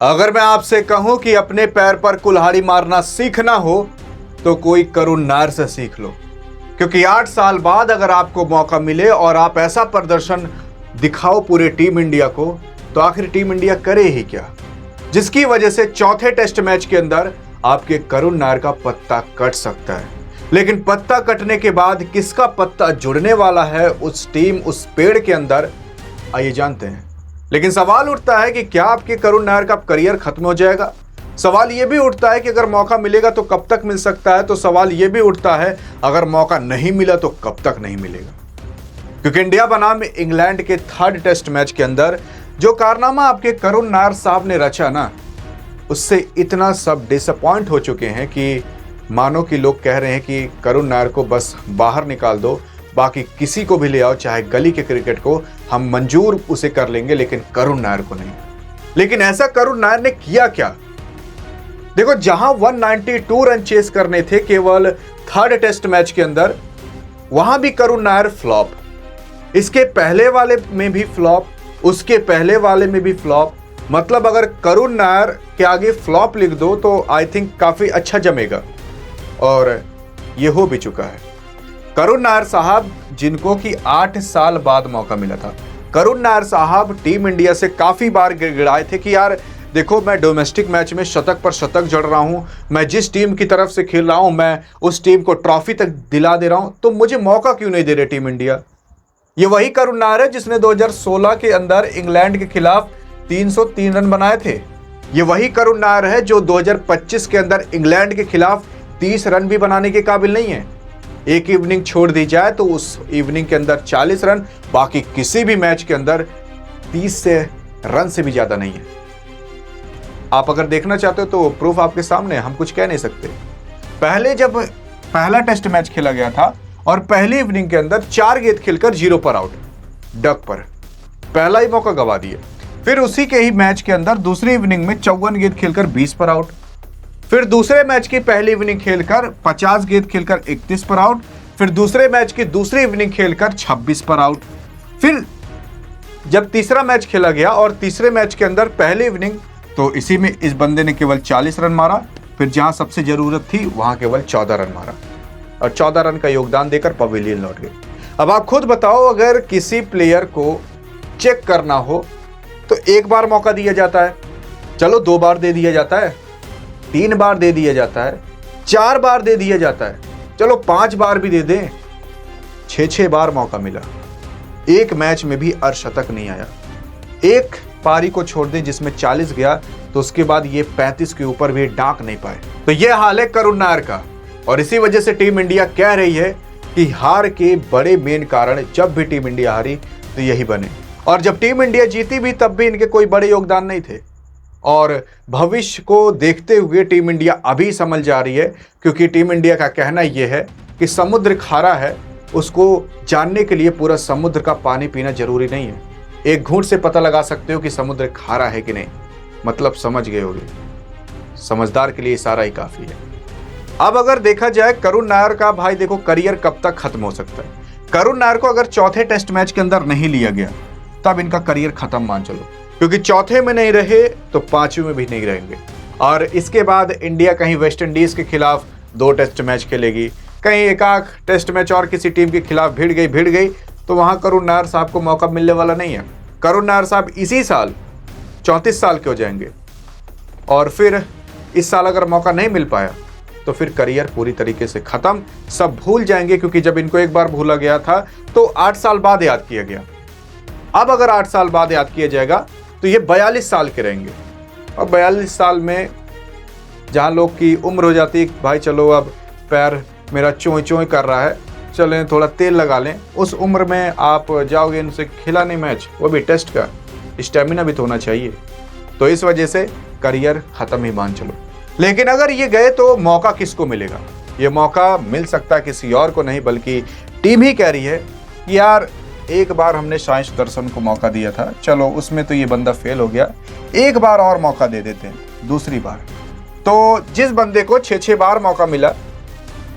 अगर मैं आपसे कहूं कि अपने पैर पर कुल्हाड़ी मारना सीखना हो तो कोई करुण नायर से सीख लो, क्योंकि 8 साल बाद अगर आपको मौका मिले और आप ऐसा प्रदर्शन दिखाओ पूरे टीम इंडिया को, तो आखिर टीम इंडिया करे ही क्या, जिसकी वजह से चौथे टेस्ट मैच के अंदर आपके करुण नायर का पत्ता कट सकता है। लेकिन पत्ता कटने के बाद किसका पत्ता जुड़ने वाला है उस टीम, उस पेड़ के अंदर, आइए जानते हैं। लेकिन सवाल उठता है कि क्या आपके करुण नायर का करियर खत्म हो जाएगा? सवाल यह भी उठता है कि अगर मौका मिलेगा तो कब तक मिल सकता है? तो सवाल यह भी उठता है अगर मौका नहीं मिला तो कब तक नहीं मिलेगा? क्योंकि इंडिया बनाम इंग्लैंड के 3rd टेस्ट मैच के अंदर जो कारनामा आपके करुण नायर साहब ने रचा ना, उससे इतना सब डिसअपॉइंट हो चुके हैं कि मानो कि लोग कह रहे हैं कि करुण नायर को बस बाहर निकाल दो, बाकी किसी को भी ले आओ, चाहे गली के क्रिकेट को, हम मंजूर उसे कर लेंगे, लेकिन करुण नायर को नहीं। लेकिन ऐसा करुण नायर ने किया क्या? देखो, जहां 192 रन चेस करने थे केवल 3rd टेस्ट मैच के अंदर, वहां भी करुण नायर फ्लॉप, इसके पहले वाले में भी फ्लॉप, उसके पहले वाले में भी फ्लॉप। मतलब अगर करुण नायर के आगे फ्लॉप लिख दो तो आई थिंक काफी अच्छा जमेगा, और ये हो भी चुका है। करुण नायर साहब, जिनको कि 8 साल बाद मौका मिला था, करुण नायर साहब टीम इंडिया से काफी बार गिड़गिड़ाए थे कि यार देखो, मैं डोमेस्टिक मैच में शतक पर शतक जड़ रहा हूं, मैं जिस टीम की तरफ से खेल रहा हूं, मैं उस टीम को ट्रॉफी तक दिला दे रहा हूं, तो मुझे मौका क्यों नहीं दे रहे टीम इंडिया? ये वही करुण नायर है जिसने 2016 के अंदर इंग्लैंड के खिलाफ 303 रन बनाए थे। ये वही करुण नायर है जो 2025 के अंदर इंग्लैंड के खिलाफ 30 रन भी बनाने के काबिल नहीं है। एक इवनिंग छोड़ दी जाए तो उस इवनिंग के अंदर 40 रन, बाकी किसी भी मैच के अंदर 30 रन से भी ज्यादा नहीं है। आप अगर देखना चाहते हो तो प्रूफ आपके सामने, हम कुछ कह नहीं सकते। पहले जब पहला टेस्ट मैच खेला गया था और पहली इवनिंग के अंदर 4 गेंद खेलकर 0 पर आउट, डक पर, पहला ही मौका गवा दिया। फिर उसी के ही मैच के अंदर दूसरी इवनिंग में 54 गेंद खेलकर 20 पर आउट। फिर दूसरे मैच की पहली इवनिंग खेलकर 50 गेंद खेलकर 31 पर आउट। फिर दूसरे मैच की दूसरी इवनिंग खेलकर 26 पर आउट। फिर जब तीसरा मैच खेला गया और तीसरे मैच के अंदर पहली इवनिंग, तो इसी में इस बंदे ने केवल 40 रन मारा। फिर जहां सबसे जरूरत थी वहां केवल 14 रन मारा और 14 रन का योगदान देकर पवेलियन लौट गए। अब आप खुद बताओ, अगर किसी प्लेयर को चेक करना हो तो 1 बार मौका दिया जाता है, चलो 2 बार दे दिया जाता है, 3 बार दे दिया जाता है, 4 बार दे दिया जाता है, चलो 5 बार भी दे दें, 6 बार मौका मिला, एक मैच में भी अर्धशतक नहीं आया। एक पारी को छोड़ दें जिसमें 40 गया, तो उसके बाद ये 35 के ऊपर भी डांक नहीं पाए। तो ये हाल है करुण नायर का, और इसी वजह से टीम इंडिया कह रही है कि हार के बड़े मेन कारण, जब भी टीम इंडिया हारी तो यही बने, और जब टीम इंडिया जीती भी तब भी इनके कोई बड़े योगदान नहीं थे। और भविष्य को देखते हुए टीम इंडिया अभी समझ जा रही है, क्योंकि टीम इंडिया का कहना यह है कि समुद्र खारा है, उसको जानने के लिए पूरा समुद्र का पानी पीना जरूरी नहीं है। एक घूंट से पता लगा सकते हो कि समुद्र खारा है कि नहीं, मतलब समझ गए होगे। समझदार के लिए इशारा ही काफी है। अब अगर देखा जाए करुण नायर का, भाई देखो, करियर कब तक खत्म हो सकता है? करुण नायर को अगर चौथे टेस्ट मैच के अंदर नहीं लिया गया तब इनका करियर खत्म मान चलो, क्योंकि चौथे में नहीं रहे तो 5वें में भी नहीं रहेंगे। और इसके बाद इंडिया कहीं वेस्ट इंडीज के खिलाफ 2 टेस्ट मैच खेलेगी, कहीं एक आध टेस्ट मैच और किसी टीम के खिलाफ भिड़ गई, तो वहां करुण नायर साहब को मौका मिलने वाला नहीं है। करुण नायर साहब इसी साल 34 साल के हो जाएंगे, और फिर इस साल अगर मौका नहीं मिल पाया तो फिर करियर पूरी तरीके से खत्म, सब भूल जाएंगे। क्योंकि जब इनको एक बार भूला गया था तो 8 साल बाद याद किया गया। अब अगर 8 साल बाद याद किया जाएगा तो ये 42 साल के रहेंगे, और 42 साल में जहां लोग की उम्र हो जाती है, भाई चलो अब पैर मेरा चोई चोई कर रहा है, चलें थोड़ा तेल लगा लें, उस उम्र में आप जाओगे इनसे खिलाने मैच, वो भी टेस्ट का, स्टेमिना भी तो होना चाहिए। तो इस वजह से करियर खत्म ही मान चलो। लेकिन अगर ये गए तो मौका किसको मिलेगा? ये मौका मिल सकता है किसी और को नहीं, बल्कि टीम ही कह रही है कि यार एक बार हमने साई सुदर्शन को मौका दिया था, चलो उसमें तो ये बंदा फेल हो गया, एक बार और मौका दे देते हैं, दूसरी बार। तो जिस बंदे को 6 बार मौका मिला,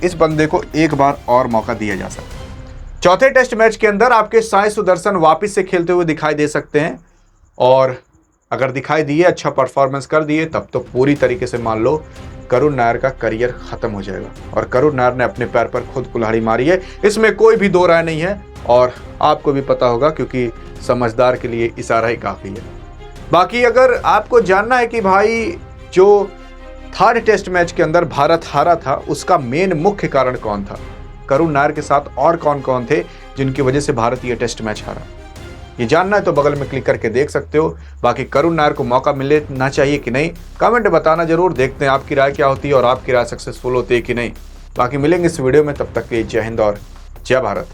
इस बंदे को एक बार और मौका दिया जा सकता है। चौथे टेस्ट मैच के अंदर आपके साई सुदर्शन वापस से खेलते हुए दिखाई दे सकते हैं, और अगर दिखाई दिए, अच्छा परफॉर्मेंस कर दिए, तब तो पूरी तरीके से मान लो करुण नायर का करियर खत्म हो जाएगा। और करुण नायर ने अपने पैर पर खुद कुल्हाड़ी मारी है, इसमें कोई भी दो राय नहीं है। और आपको भी पता होगा, क्योंकि समझदार के लिए इशारा ही काफी है। बाकी अगर आपको जानना है कि भाई जो थर्ड टेस्ट मैच के अंदर भारत हारा था, उसका मेन मुख्य कारण कौन था, करुण नायर के साथ और कौन कौन थे जिनकी वजह से भारत ये टेस्ट मैच हारा, ये जानना है तो बगल में क्लिक करके देख सकते हो। बाकी करुण नायर को मौका मिलना चाहिए कि नहीं, कमेंट बताना जरूर। देखते हैं आपकी राय क्या होती है और आपकी राय सक्सेसफुल होती है कि नहीं। बाकी मिलेंगे इस वीडियो में, तब तक के लिए जय हिंद और जय भारत।